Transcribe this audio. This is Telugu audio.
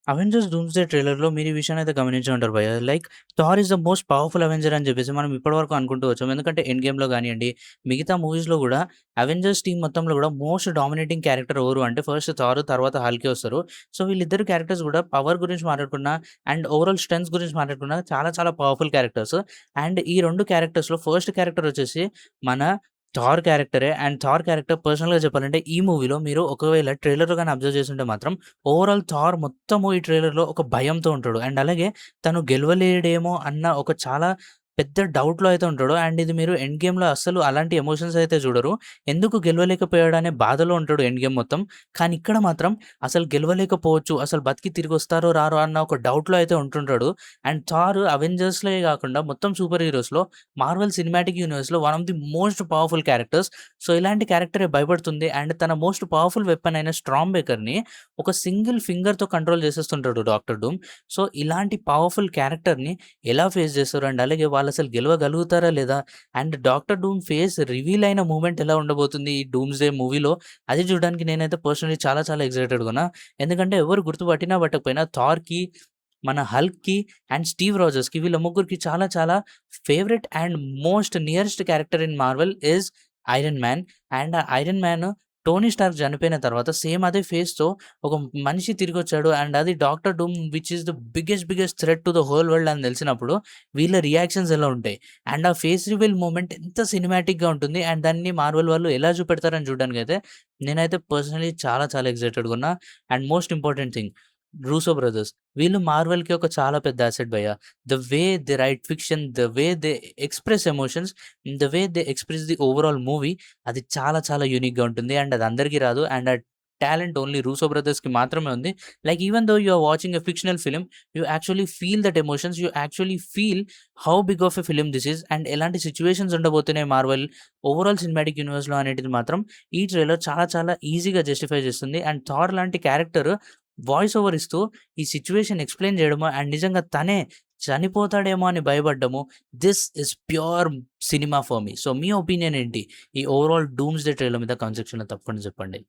'అవెంజర్స్ డూమ్స్‌డే' ట్రైలర్‌లో మీరు ఈ విషయాన్ని అయితే గమనించే ఉంటారు భయ్యా. Like Thor is the most powerful Avenger అని చెప్పేసి మనం ఇప్పటివరకు అనుకుంటూ వచ్చాం. ఎందుకంటే 'ఎండ్ గేమ్‌లో' గానియండి, మిగతా మూవీస్‌లో గూడా అవెంజర్స్ టీమ్ మొత్తంలో గూడా మోస్ట్ డామినేటింగ్ క్యారెక్టర్ ఎవరు అంటే ఫస్ట్ థార్, తర్వాత హల్కే వస్తారు. సో, వీళ్ళిద్దరు క్యారెక్టర్స్ గూడా పవర్ గురించి మాట్లాడుకున్నా అండ్ ఓవరాల్ స్ట్రెంగ్త్స్ గురించి మాట్లాడుకున్నా చాలా చాలా పవర్‌ఫుల్ క్యారెక్టర్స్. అండ్ ఈ 2 క్యారెక్టర్స్‌లో ఫస్ట్ క్యారెక్టర్ వచ్చేసి మన థార్ క్యారెక్టరే. అండ్ థార్ క్యారెక్టర్ పర్సనల్‌గా చెప్పాలంటే ఈ మూవీలో మీరు ఒకవేళ ట్రైలర్‌లో గాని అబ్జర్వ్ చేసుంటే మాత్రం ఓవరాల్ థార్ మొత్తము ఈ ట్రైలర్‌లో ఒక భయంతో ఉంటాడు. అండ్ అలాగే తను గెలవలేడేమో అన్న ఒక చాలా పెద్ద డౌట్‌లో అయితే ఉంటాడు. అండ్ ఇది మీరు ఎండ్ గేమ్‌లో అస్సలు అలాంటి ఎమోషన్స్ అయితే చూడరు. ఎందుకు గెలవలేకపోయాడనే బాధలో ఉంటాడు ఎండ్ గేమ్ మొత్తం. కానీ ఇక్కడ మాత్రం అసలు గెలవలేకపోవచ్చు, అసలు బతికి తిరిగొస్తారో రారో అన్న ఒక డౌట్‌లో అయితే ఉంటుంటాడు. అండ్ థార్ అవెంజర్స్‌లే కాకుండా మొత్తం సూపర్ హీరోస్‌లో మార్వెల్ సినిమాటిక్ యూనివర్స్‌లో one of the most powerful characters. So, ఇలాంటి క్యారెక్టరే భయపడుతుంది. అండ్ తన మోస్ట్ పవర్‌ఫుల్ వెపన్ అయిన స్ట్రామ్ బేకర్‌ని ఒక సింగిల్ ఫింగర్‌తో కంట్రోల్ చేసేస్తుంటాడు డాక్టర్ డూమ్. సో, ఇలాంటి పవర్‌ఫుల్ క్యారెక్టర్‌ని ఎలా ఫేస్ చేస్తారు? అండ్ అలాగే వాళ్ళసలు గెలవగలుగుతారా లేదా? And doctor Doom face reveal అయిన మూమెంట్ ఎలా ఉండబోతుంది ఈ డూమ్స్‌డే మూవీలో? అది చూడడానికి నేనైతే పర్సనల్లీ చాలా చాలా ఎక్సైటెడ్‌గా ఉన్నా. ఎందుకంటే ఎవరు గుర్తుపట్టినా పట్టకపోయినా థార్‌కి, మన హల్క్‌కి అండ్ స్టీవ్ రాజర్స్‌కి వీళ్ళ ముగ్గురికి చాలా చాలా favourite and most nearest character in Marvel is Iron Man. And ఆ ఐరన్ మ్యాన్ టోనీ స్టార్క్ చనిపోయిన తర్వాత సేమ్ అదే ఫేస్‌తో ఒక మనిషి తిరిగొచ్చాడు. అండ్ అది Doctor Doom which is the biggest threat to the whole world అని తెలిసినప్పుడు వీళ్ళ రియాక్షన్స్ ఎలా ఉంటాయి? అండ్ ఆ ఫేస్ రివీల్ మూమెంట్ ఎంత సినిమాటిక్‌గా ఉంటుంది. అండ్ దాన్ని మార్వెల్ వాళ్ళు ఎలా చూపెడతారని చూడడానికైతే నేనైతే పర్సనల్లీ చాలా చాలా ఎక్సైటెడ్‌గా ఉన్నా. And most important thing, Russo brothers వీళ్ళు మార్వెల్‌కి ఒక చాలా పెద్ద అసెట్ భయ్యా. The way they right fiction, the way they express emotions, the way they express the overall movie అది చాలా చాలా యూనిక్‌గా ఉంటుంది. అండ్ అది అందరికీ రాదు. అండ్ ఆ టాలెంట్ ఓన్లీ రూసో బ్రదర్స్‌కి మాత్రమే ఉంది. Like even though you are watching a fictional film, you actually feel that emotions. You actually feel how big of a film this is. And ఎలాంటి సిట్యుయేషన్స్ ఉండబోతున్నాయి మార్వెల్ ఓవరాల్ సినిమాటిక్ యూనివర్స్‌లో అనేటిది మాత్రం ఈ ట్రైలర్ చాలా చాలా ఈజీగా జస్టిఫై చేస్తుంది. అండ్ థార్ లాంటి క్యారెక్టర్ వాయిస్ ఓవర్ ఇస్తూ ఈ సిట్యుయేషన్ ఎక్స్‌ప్లెయిన్ చేయడము అండ్ నిజంగా తనే చనిపోతాడేమో అని భయపడ్డము. This is pure cinema for me. So, మీ ఒపీనియన్ ఏంటి? ఈ ఓవరాల్ 'డూమ్స్‌డే' ట్రైలర్ మీద కామెంట్ సెక్షన్‌లో తప్పకుండా చెప్పండి.